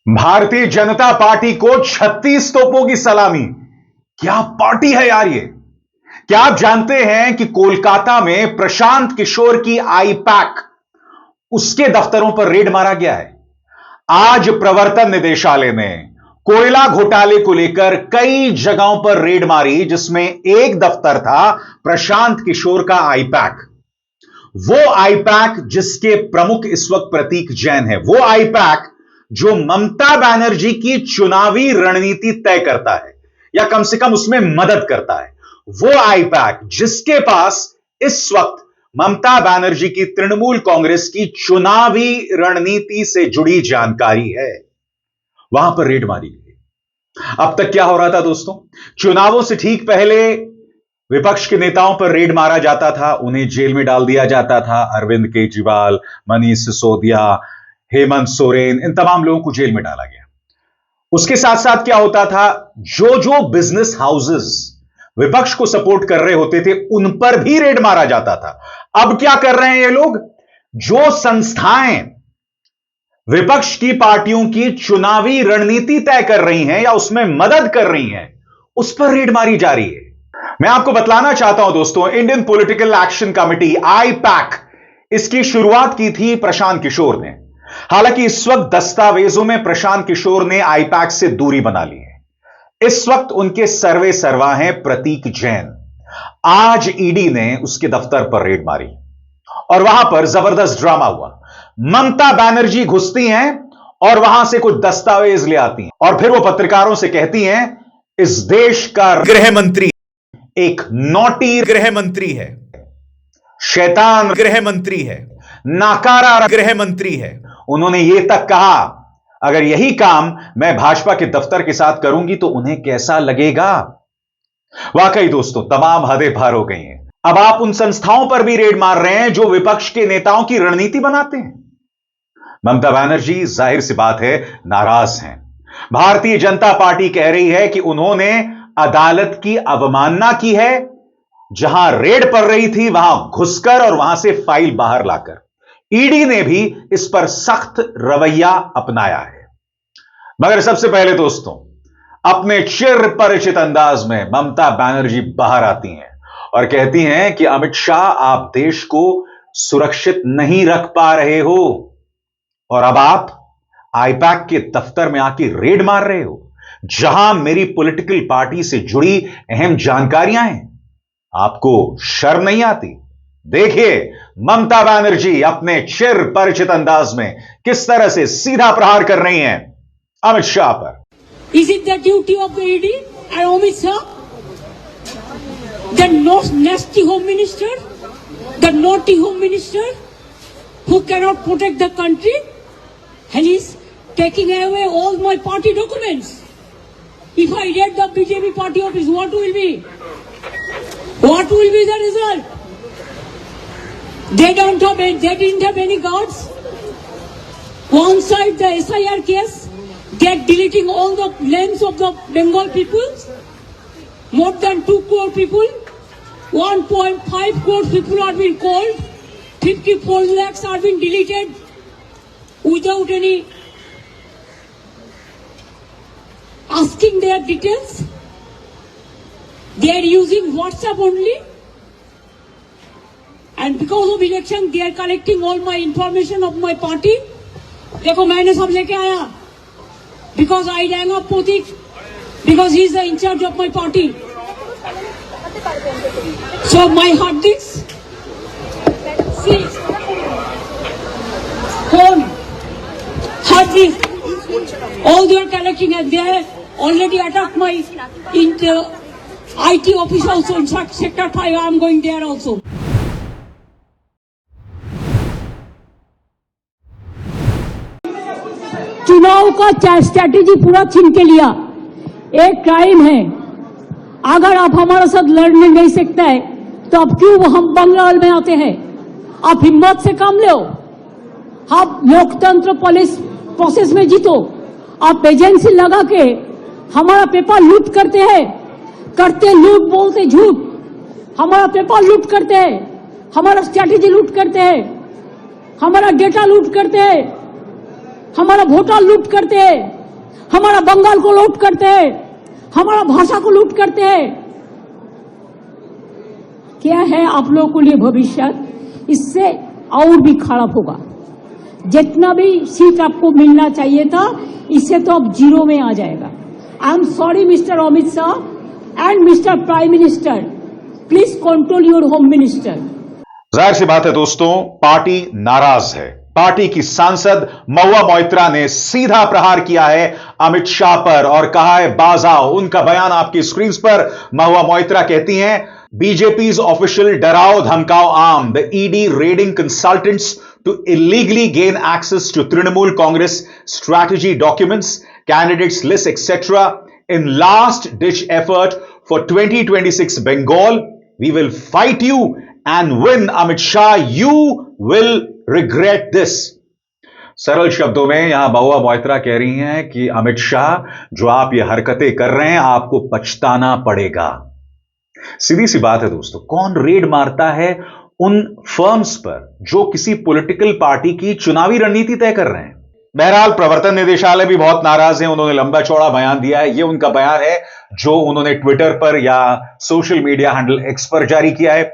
Bharatiya Janata party को 36 तोपों की सलामी। क्या पार्टी है यार ये। क्या आप जानते हैं कि कोलकाता में प्रशांत किशोर की आईपैक, उसके दफ्तरों पर रेड मारा गया है। आज प्रवर्तन निदेशालय ने कोयला घोटाले को लेकर कई जगहों पर रेड मारी, जिसमें एक दफ्तर था प्रशांत किशोर का आईपैक। वो आईपैक जिसके प्रमुख इस वक्त प्रतीक जैन है, वो आईपैक जो ममता बनर्जी की चुनावी रणनीति तय करता है या कम से कम उसमें मदद करता है। वो आईपैक जिसके पास इस वक्त ममता बनर्जी की तृणमूल कांग्रेस की चुनावी रणनीति से जुड़ी जानकारी है, वहां पर रेड मारी गई। अब तक क्या हो रहा था दोस्तों, चुनावों से ठीक पहले विपक्ष के नेताओं पर रेड मारा जाता था, उन्हें जेल में डाल दिया जाता था। अरविंद केजरीवाल, मनीष सिसोदिया, हेमंत सोरेन, इन तमाम लोगों को जेल में डाला गया। उसके साथ साथ क्या होता था, जो बिजनेस हाउसेस विपक्ष को सपोर्ट कर रहे होते थे, उन पर भी रेड मारा जाता था। अब क्या कर रहे हैं ये लोग, जो संस्थाएं विपक्ष की पार्टियों की चुनावी रणनीति तय कर रही हैं या उसमें मदद कर रही हैं, उस पर रेड मारी जा रही है। मैं आपको बतलाना चाहता हूं दोस्तों, Indian political action committee IUPAC, इसकी शुरुआत की थी प्रशांत किशोर ने। हालांकि इस वक्त दस्तावेजों में प्रशांत किशोर ने आईपैक से दूरी बना ली है। इस वक्त उनके सर्वे सर्वा हैं प्रतीक जैन। आज ईडी ने उसके दफ्तर पर रेड मारी और वहां पर जबरदस्त ड्रामा हुआ। ममता बनर्जी घुसती हैं और वहां से कुछ दस्तावेज ले आती हैं और फिर वो पत्रकारों से कहती हैं, इस देश का गृह मंत्री एक नॉटी गृह मंत्री है, शैतान गृह मंत्री है, नाकारा गृह मंत्री है। उन्होंने यह तक कहा, अगर यही काम मैं भाजपा के दफ्तर के साथ करूंगी तो उन्हें कैसा लगेगा। वाकई दोस्तों, तमाम हदें पार हो गई हैं। अब आप उन संस्थाओं पर भी रेड मार रहे हैं जो विपक्ष के नेताओं की रणनीति बनाते हैं। ममता बनर्जी जाहिर सी बात है नाराज हैं। भारतीय जनता पार्टी कह रही है कि उन्होंने अदालत की अवमानना की है, जहां रेड पड़ रही थी वहां घुसकर और वहां से फाइल बाहर लाकर। ईडी ने भी इस पर सख्त रवैया अपनाया है। मगर सबसे पहले दोस्तों, अपने चिर परिचित अंदाज में ममता बनर्जी बाहर आती हैं और कहती हैं कि अमित शाह, आप देश को सुरक्षित नहीं रख पा रहे हो और अब आप आईपैक के दफ्तर में आके रेड मार रहे हो, जहां मेरी पॉलिटिकल पार्टी से जुड़ी अहम जानकारियां हैं। आपको शर्म नहीं आती? देखिए ममता बनर्जी अपने चिर परिचित अंदाज में किस तरह से सीधा प्रहार कर रही हैं अमित शाह पर। Is it the duty of the ED and Amit Shah, the nasty home minister, the naughty home minister, who cannot protect the country, and is taking away all my party documents? If I raid the BJP party office, what will be? What will be the result? They didn't have any guards. One side the SIR case, they're deleting all the names of the Bengal people. More than 2 crore people, 1.5 crore people are being called, 54 lakhs are being deleted without any asking their details. They are using WhatsApp only. And because of election, they are collecting all my information of my party. देखो मैंने सब लेके आया. Because I rang up Pratik, because he is the in charge of my party. So my hard disk, see, phone, hard disk, all they are collecting, and they have already attacked my IT office also. In fact, Sector 5, I am going there also. चुनाव का strategy पूरा छीन के लिया, एक crime है। अगर आप हमारे साथ लड़ने नहीं सकते हैं तो अब क्यों हम बंगाल में आते हैं? आप हिम्मत से काम लो, आप लोकतंत्र पुलिस प्रोसेस में जीतो। आप एजेंसी लगा के हमारा पेपर लूट करते हैं, करते लूट बोलते झूठ, हमारा पेपर लूट करते हैं, हमारा स्ट्रैटेजी लूट करते हैं, हमारा डेटा लूट करते हैं, हमारा वोटर लूट करते हैं। हमारा बंगाल को लूट करते हैं, हमारा भाषा को लूट करते हैं। क्या है आप लोगों के लिए भविष्य? इससे और भी खराब होगा। जितना भी सीट आपको मिलना चाहिए था, इससे तो अब जीरो में आ जाएगा। I am sorry mister Amit Shah and mister prime minister, please control your home minister. जाहिर सी बात है दोस्तों, पार्टी नाराज है। पार्टी की सांसद महुआ मोइत्रा ने सीधा प्रहार किया है अमित शाह पर और कहा है बाज आओ। उनका बयान आपकी स्क्रीन पर। महुआ मोइत्रा कहती हैं, बीजेपी's ऑफिशियल डराओ धमकाओ arm, the ED raiding consultants to illegally gain access to Trinamool Congress strategy documents, candidates list, etc. in last-ditch effort for 2026 Bengal. We will fight you and win, Amit Shah. You will regret this. सरल शब्दों में यहां महुआ मोइत्रा कह रही हैं कि अमित शाह, जो आप ये हरकतें कर रहे हैं, आपको पछताना पड़ेगा। सीधी सी बात है दोस्तों, कौन रेड मारता है उन फर्म्स पर जो किसी पॉलिटिकल पार्टी की चुनावी रणनीति तय कर रहे हैं। बहरहाल प्रवर्तन निदेशालय भी बहुत नाराज है। उन्होंने लंबा चौड़ा बयान दिया है। यह उनका बयान है जो उन्होंने ट्विटर पर या सोशल मीडिया हैंडल एक्स पर जारी किया है।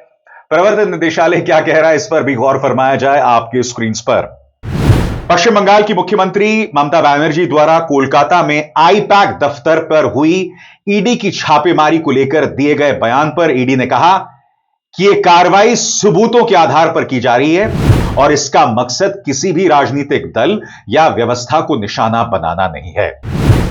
प्रवर्तन निदेशालय क्या कह रहा है, इस पर भी गौर फरमाया जाए आपके स्क्रीन पर। पश्चिम बंगाल की मुख्यमंत्री ममता बनर्जी द्वारा कोलकाता में आईपैक दफ्तर पर हुई ईडी की छापेमारी को लेकर दिए गए बयान पर ईडी ने कहा कि यह कार्रवाई सबूतों के आधार पर की जा रही है और इसका मकसद किसी भी राजनीतिक दल या व्यवस्था को निशाना बनाना नहीं है।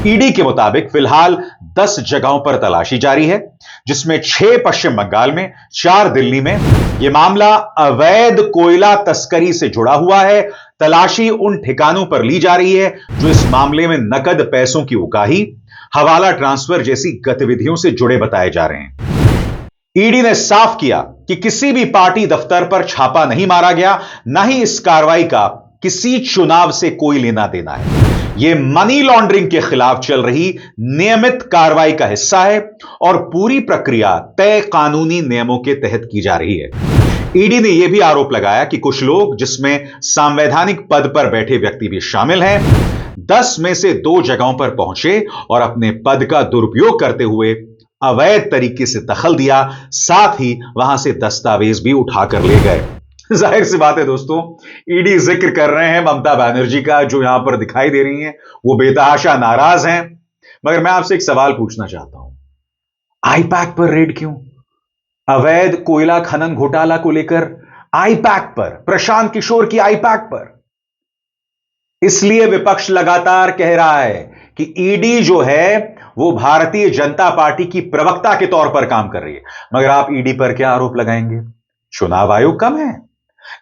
ईडी के मुताबिक फिलहाल 10 जगहों पर तलाशी जारी है, जिसमें 6 पश्चिम बंगाल में, 4 दिल्ली में। यह मामला अवैध कोयला तस्करी से जुड़ा हुआ है। तलाशी उन ठिकानों पर ली जा रही है जो इस मामले में नकद पैसों की उगाही, हवाला ट्रांसफर जैसी गतिविधियों से जुड़े बताए जा रहे हैं। ईडी ने साफ किया कि किसी भी पार्टी दफ्तर पर छापा नहीं मारा गया, ना ही इस कार्रवाई का किसी चुनाव से कोई लेना देना है। यह मनी लॉन्ड्रिंग के खिलाफ चल रही नियमित कार्रवाई का हिस्सा है और पूरी प्रक्रिया तय कानूनी नियमों के तहत की जा रही है। ईडी ने यह भी आरोप लगाया कि कुछ लोग, जिसमें संवैधानिक पद पर बैठे व्यक्ति भी शामिल हैं, 10 में से 2 जगहों पर पहुंचे और अपने पद का दुरुपयोग करते हुए अवैध तरीके से दखल दिया, साथ ही वहां से दस्तावेज भी उठाकर ले गए। जाहिर सी बात है दोस्तों, ईडी जिक्र कर रहे हैं ममता बनर्जी का, जो यहां पर दिखाई दे रही हैं, वो बेतहाशा नाराज हैं। मगर मैं आपसे एक सवाल पूछना चाहता हूं, आईपैक पर रेड क्यों? अवैध कोयला खनन घोटाला को लेकर आईपैक पर, प्रशांत किशोर की आईपैक पर। इसलिए विपक्ष लगातार कह रहा है कि ईडी जो है वो भारतीय जनता पार्टी की प्रवक्ता के तौर पर काम कर रही है। मगर आप ईडी पर क्या आरोप लगाएंगे? चुनाव आयोग कम है।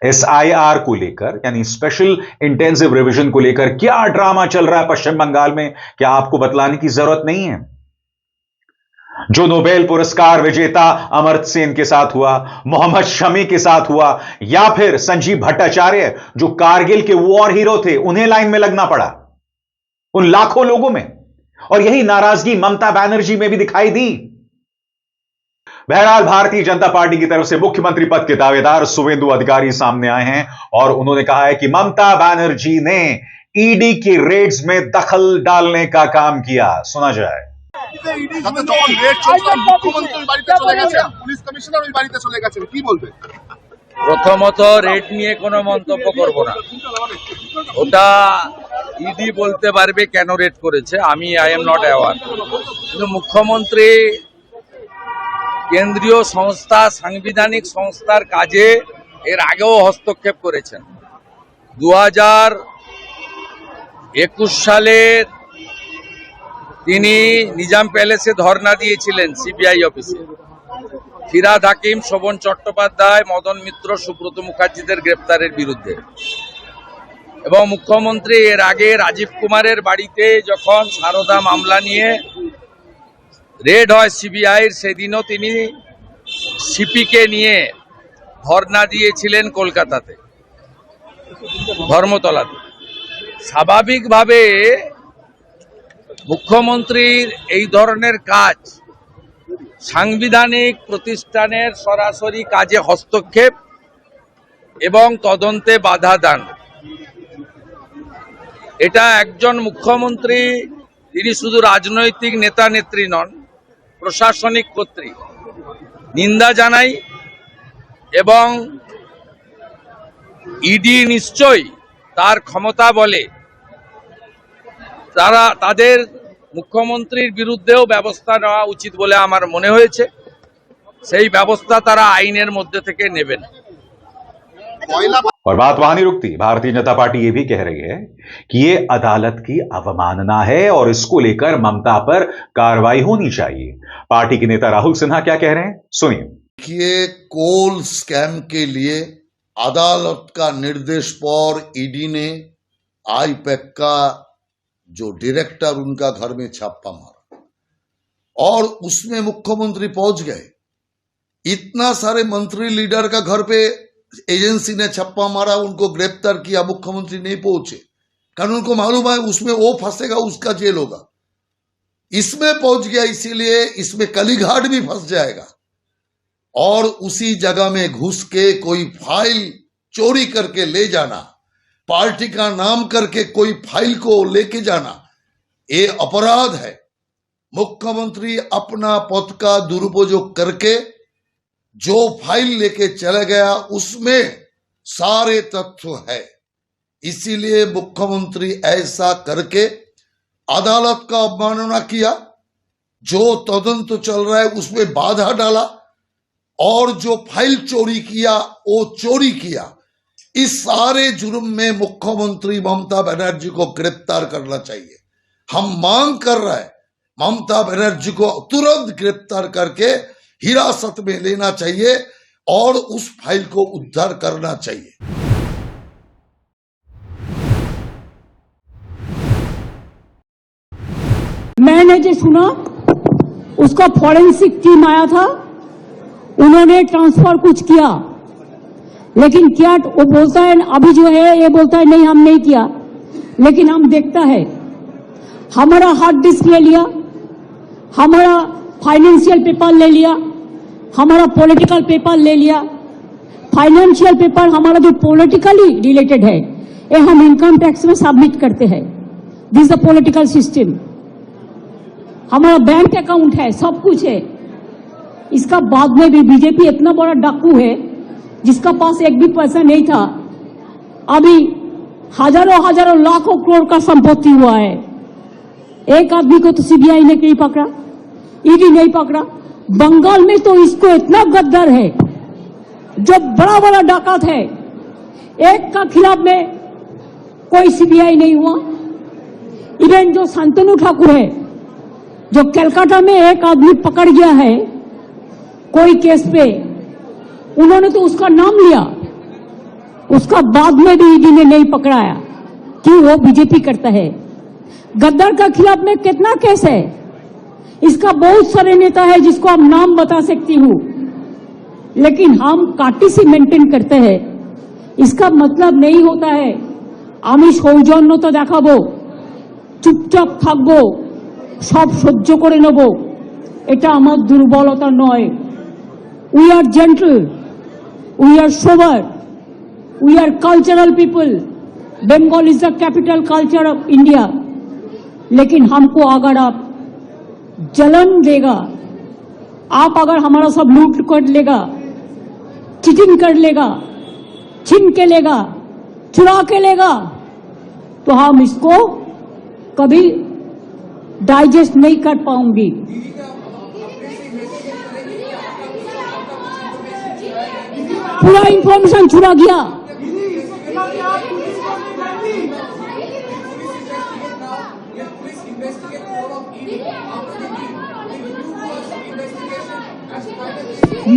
एसआईआर को लेकर, यानी स्पेशल इंटेंसिव रिवीजन को लेकर क्या ड्रामा चल रहा है पश्चिम बंगाल में, क्या आपको बतलाने की जरूरत नहीं है? जो नोबेल पुरस्कार विजेता अमर्त्य सेन के साथ हुआ, मोहम्मद शमी के साथ हुआ, या फिर संजीव भट्टाचार्य जो कारगिल के वॉर हीरो थे, उन्हें लाइन में लगना पड़ा उन लाखों लोगों में। और यही नाराजगी ममता बनर्जी में भी दिखाई दी। बहरहाल भारतीय जनता पार्टी की तरफ से मुख्यमंत्री पद के दावेदार शुवेंदु अधिकारी सामने आए हैं और उन्होंने कहा है कि ममता बनर्जी ने ईडी की रेड्स में दखल डालने का काम किया। सुना जाए। প্রথমত রেড নিয়ে কোনো মন্তব্য করব না, ওটা ইডি বলতে পারবে কেন রেড করেছে, আমি আই এম নট অ্যাওয়ার। কিন্তু মুখ্যমন্ত্রী কেন্দ্রীয় সংস্থা, সাংবিধানিক সংস্থার কাজে এর আগেও হস্তক্ষেপ করেছেন। 2021 সালে তিনি নিজাম প্যালেসে ধর্ণা দিয়েছিলেন সিবিআই অফিসে। ফিরহাদ হাকিম, শোভন চট্টোপাধ্যায়, মদন মিত্র, সুব্রত মুখার্জিদের গ্রেপ্তারের বিরুদ্ধে। এবং মুখ্যমন্ত্রী এর আগে রাজীব কুমারের বাড়িতে যখন সারদা মামলা নিয়ে রেড হয় সিবিআইর, সেদিনও তিনি সিপিকে নিয়ে ধর্ণা দিয়েছিলেন কলকাতাতে, ধর্মতলাতে। স্বাভাবিকভাবে মুখ্যমন্ত্রীর এই ধরনের কাজ সাংবিধানিক প্রতিষ্ঠানের সরাসরি কাজে হস্তক্ষেপ এবং তদন্তে বাধা দান। এটা একজন মুখ্যমন্ত্রী তিনি শুধু রাজনৈতিক নেতা নেত্রী নন, প্রশাসনিক কর্ত্রী। নিন্দা জানাই এবং ইডি নিশ্চয়ই তার ক্ষমতা বলে তাদের মুখ্যমন্ত্রীর বিরুদ্ধেও ব্যবস্থা নেওয়া উচিত বলে আমার মনে হয়েছে। সেই ব্যবস্থা তারা আইনের মধ্যে থেকে নেবেন। और बात वहां नहीं रुकती। भारतीय जनता पार्टी यह भी कह रही है कि ये अदालत की अवमानना है और इसको लेकर ममता पर कार्रवाई होनी चाहिए। पार्टी के नेता राहुल सिन्हा क्या कह रहे हैं, सुनिए। ये कोल स्कैम के लिए अदालत का निर्देश पर ईडी ने आईपैक का जो डायरेक्टर उनका घर में छापा मारा और उसमें मुख्यमंत्री पहुंच गए। इतना सारे मंत्री लीडर का घर पे एजेंसी ने छप्पा मारा, उनको गिरफ्तार किया, मुख्यमंत्री नहीं पहुंचे कारण उनको मालूम है उसमें वो फंसेगा, उसका जेल होगा। इसमें पहुंच गया, इसीलिए इसमें कलीघाट भी फंस जाएगा। और उसी जगह में घुस के कोई फाइल चोरी करके ले जाना, पार्टी का नाम करके कोई फाइल को लेके जाना, ये अपराध है। मुख्यमंत्री अपना पद का दुरुपयोग करके जो फाइल लेके चला गया उसमें सारे तथ्य है। इसीलिए मुख्यमंत्री ऐसा करके अदालत का अवमानना किया, जो तदंत चल रहा है उसमें बाधा डाला और जो फाइल चोरी किया वो चोरी किया। इस सारे जुर्म में मुख्यमंत्री ममता बनर्जी को गिरफ्तार करना चाहिए। हम मांग कर रहे हैं ममता बनर्जी को तुरंत गिरफ्तार करके हिरासत में लेना चाहिए और उस फाइल को उद्धार करना चाहिए। मैंने जो सुना उसका फॉरेंसिक टीम आया था, उन्होंने ट्रांसफर कुछ किया, लेकिन क्या वो बोलता है अभी जो है ये बोलता है नहीं हम नहीं किया, लेकिन हम देखता है हमारा हार्ड डिस्क ले लिया, हमारा फाइनेंशियल पेपर ले लिया, हमारा पॉलिटिकल पेपर ले लिया। फाइनेंशियल पेपर हमारा जो पॉलिटिकली रिलेटेड है ये हम इनकम टैक्स में सबमिट करते हैं। This the political system. हमारा बैंक अकाउंट है, सब कुछ है। इसका बाद में भी बीजेपी इतना बड़ा डाकू है जिसका पास एक भी पैसा नहीं था, अभी हजारों हजारों लाखों करोड़ का संपत्ति हुआ है। एक आदमी को तो सीबीआई ने नहीं पकड़ा, ईडी नहीं पकड़ा। बंगाल में तो इसको इतना गद्दार है, जो बड़ा बड़ा डाकत है, एक का खिलाफ में कोई सीबीआई नहीं हुआ। इवन जो शांतनु ठाकुर है, जो कलकत्ता में एक आदमी पकड़ गया है कोई केस पे, उन्होंने तो उसका नाम लिया, उसका बाद में भी ईडी ने नहीं पकड़ाया कि वो बीजेपी करता है। गद्दार का खिलाफ में कितना केस है, इसका बहुत सारे नेता है जिसको हम नाम बता सकती हूँ, लेकिन हम काटिसी मेंटेन करते हैं। इसका मतलब नहीं होता है আমি সৌজন্যতা দেখাবো, চুপচাপ থাকবো, সব সহ্য করে নেব, এটা আমার দুর্বলতা নয়। We are gentle, we are sober, we are cultural people. Bengal is the capital culture of India. लेकिन हमको अगर आप जलन देगा, आप अगर हमारा सब लूट कर लेगा, चीटिंग कर लेगा, छीन के लेगा, चुरा के लेगा, तो हम इसको कभी डाइजेस्ट नहीं कर पाऊंगी। पूरा इंफॉर्मेशन चुरा गया।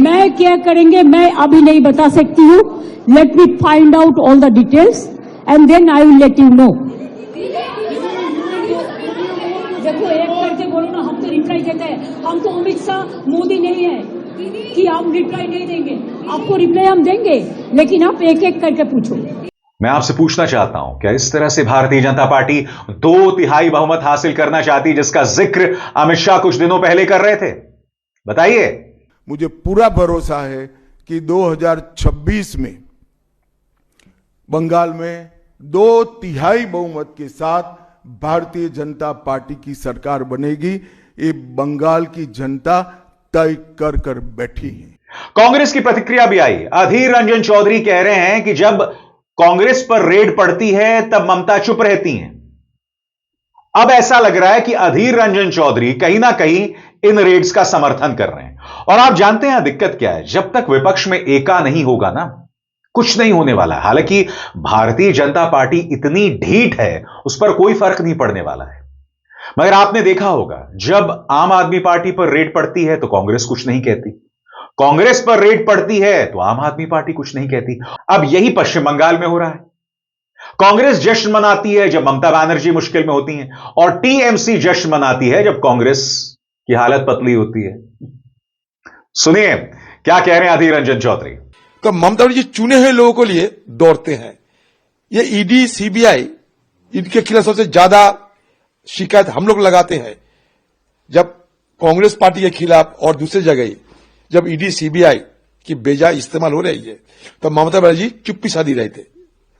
मैं क्या करेंगे मैं अभी नहीं बता सकती हूँ। Let me find out all the details and then I will let you know. देखो एक करके बोलो ना, हम तो रिप्लाई देते हैं, हम तो अमित शाह मोदी नहीं है कि हम रिप्लाई नहीं देंगे। आपको रिप्लाई हम देंगे, लेकिन आप एक एक करके पूछो। मैं आपसे पूछना चाहता हूं, क्या इस तरह से भारतीय जनता पार्टी 2/3 बहुमत हासिल करना चाहती, जिसका जिक्र अमित शाह कुछ दिनों पहले कर रहे थे? बताइए। मुझे पूरा भरोसा है कि 2026 में बंगाल में 2/3 बहुमत के साथ भारतीय जनता पार्टी की सरकार बनेगी, ये बंगाल की जनता तय कर कर बैठी है। कांग्रेस की प्रतिक्रिया भी आई। अधीर रंजन चौधरी कह रहे हैं कि जब कांग्रेस पर रेड पड़ती है तब ममता चुप रहती हैं। अब ऐसा लग रहा है कि अधीर रंजन चौधरी कहीं ना कहीं इन रेड्स का समर्थन कर रहे हैं। और आप जानते हैं दिक्कत क्या है, जब तक विपक्ष में एका नहीं होगा ना, कुछ नहीं होने वाला। हालांकि भारतीय जनता पार्टी इतनी ढीठ है, उस पर कोई फर्क नहीं पड़ने वाला है। मगर आपने देखा होगा, जब आम आदमी पार्टी पर रेड पड़ती है तो कांग्रेस कुछ नहीं कहती, कांग्रेस पर रेड पड़ती है तो आम आदमी पार्टी कुछ नहीं कहती। अब यही पश्चिम बंगाल में हो रहा है। कांग्रेस जश्न मनाती है जब ममता बनर्जी मुश्किल में होती हैं, और टीएमसी जश्न मनाती है जब कांग्रेस की हालत पतली होती है। सुनिए क्या कह रहे हैं अधीर रंजन चौधरी। तो ममता बनर्जी चुने हुए लोगों के लिए दौड़ते हैं। ये ईडी सीबीआई इनके खिलाफ सबसे ज्यादा शिकायत हम लोग लगाते हैं। जब कांग्रेस पार्टी के खिलाफ और दूसरी जगह जब ईडी सीबीआई की बेजा इस्तेमाल हो रही है तो ममता बनर्जी चुप्पी साधी रहते।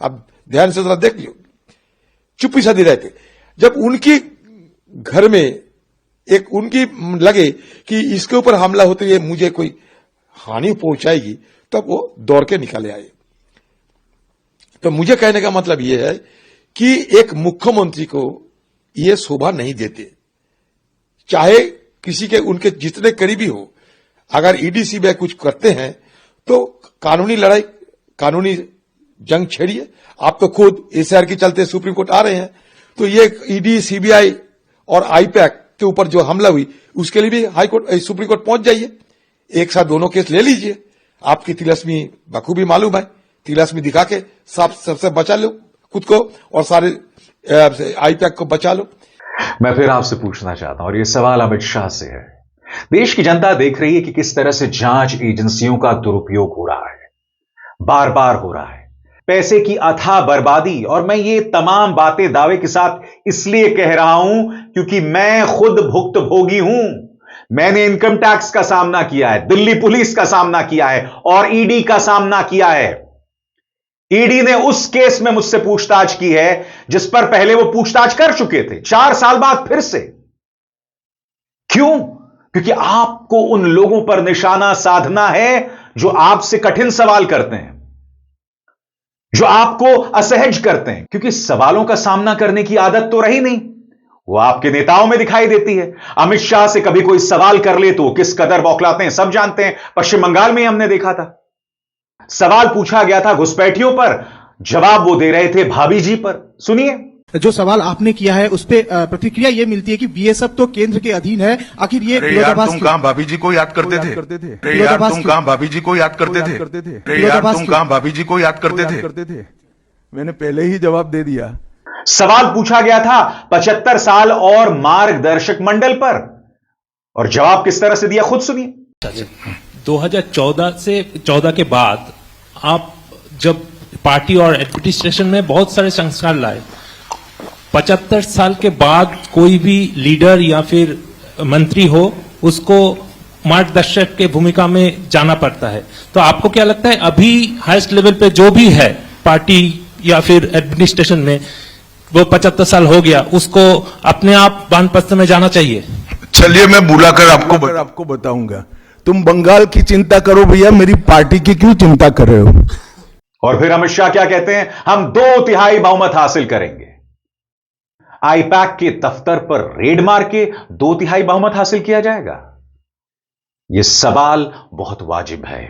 अब ध्यान से जरा देख लियो, चुप्पी साधी रहते। जब उनकी घर में एक उनकी लगे कि इसके ऊपर हमला होते हुए मुझे कोई हानि पहुंचाएगी, तब वो दौड़ के निकाले आए। तो मुझे कहने का मतलब यह है कि एक मुख्यमंत्री को यह शोभा नहीं देते, चाहे किसी के उनके जितने करीबी हो। अगर ईडी सीबीआई कुछ करते हैं तो कानूनी लड़ाई, कानूनी जंग छेड़िए। आप तो खुद एसआईआर के चलते सुप्रीम कोर्ट आ रहे हैं, तो ये ईडी सीबीआई और आईपैक के ऊपर जो हमला हुई उसके लिए भी हाई कोर्ट सुप्रीम कोर्ट पहुंच जाइए, एक साथ दोनों केस ले लीजिए। आपकी तिलस्मी बखूबी मालूम है, तिलस्मी दिखा के सबसे बचा लो खुद को और सारे आईपैक को बचा लो। मैं फिर आपसे पूछना चाहता हूं, और यह सवाल अमित शाह से है। देश की जनता देख रही है कि किस तरह से जांच एजेंसियों का दुरुपयोग हो रहा है, बार बार हो रहा है, पैसे की अथाह बर्बादी। और मैं ये तमाम बातें दावे के साथ इसलिए कह रहा हूं क्योंकि मैं खुद भुक्तभोगी हूं। मैंने इनकम टैक्स का सामना किया है, दिल्ली पुलिस का सामना किया है और ईडी का सामना किया है। ईडी ने उस केस में मुझसे पूछताछ की है जिस पर पहले वो पूछताछ कर चुके थे, 4 साल बाद फिर से। क्यों? क्योंकि आपको उन लोगों पर निशाना साधना है जो आपसे कठिन सवाल करते हैं, जो आपको असहज करते हैं। क्योंकि सवालों का सामना करने की आदत तो रही नहीं, वो आपके नेताओं में दिखाई देती है। अमित शाह से कभी कोई सवाल कर ले तो किस कदर बौखलाते हैं सब जानते हैं। पश्चिम बंगाल में हमने देखा था, सवाल पूछा गया था घुसपैठियों पर, जवाब वो दे रहे थे भाभी जी पर। सुनिए जो सवाल आपने किया है उस पे प्रतिक्रिया ये मिलती है कि बीएसएफ तो केंद्र के अधीन है। आखिर ये विरोधाभास तुम कहां भाभी जी को याद करते थे? तुम कहां भाभी जी को याद करते थे? तुम कहां भाभी जी को याद करते थे? मैंने पहले ही जवाब दे दिया। सवाल पूछा गया था 75 साल और मार्गदर्शक मंडल पर, और जवाब किस तरह से दिया खुद सुनिए। 2014 के बाद आप जब पार्टी और एडमिनिस्ट्रेशन में बहुत सारे संस्कार लाए, 75 साल के बाद कोई भी लीडर या फिर मंत्री हो उसको मार्गदर्शक के भूमिका में जाना पड़ता है। तो आपको क्या लगता है अभी हाईएस्ट लेवल पे जो भी है पार्टी या फिर एडमिनिस्ट्रेशन में, वो 75 साल हो गया, उसको अपने आप वानप्रस्थ में जाना चाहिए? चलिए मैं बुलाकर आपको बताऊंगा। तुम बंगाल की चिंता करो भैया, मेरी पार्टी की क्यों चिंता कर रहे हो? और फिर अमित शाह क्या कहते हैं, हम 2/3 बहुमत हासिल करेंगे। आईपैक के दफ्तर पर रेड मार के 2/3 बहुमत हासिल किया जाएगा? यह सवाल बहुत वाजिब है।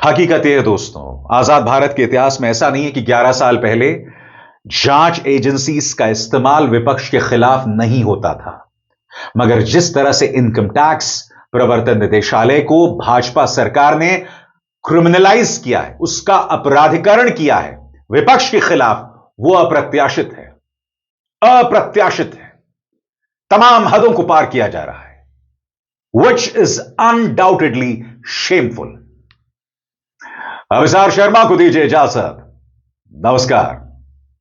हकीकत यह दोस्तों, आजाद भारत के इतिहास में ऐसा नहीं है कि 11 साल पहले जांच एजेंसीज का इस्तेमाल विपक्ष के खिलाफ नहीं होता था, मगर जिस तरह से इनकम टैक्स प्रवर्तन निदेशालय को भाजपा सरकार ने क्रिमिनलाइज किया है, उसका अपराधीकरण किया है विपक्ष के खिलाफ, वो अप्रत्याशित है, अप्रत्याशित है। तमाम हदों को पार किया जा रहा है, which is undoubtedly shameful. Abhisar Sharma को दीजिए इजाजत। नमस्कार।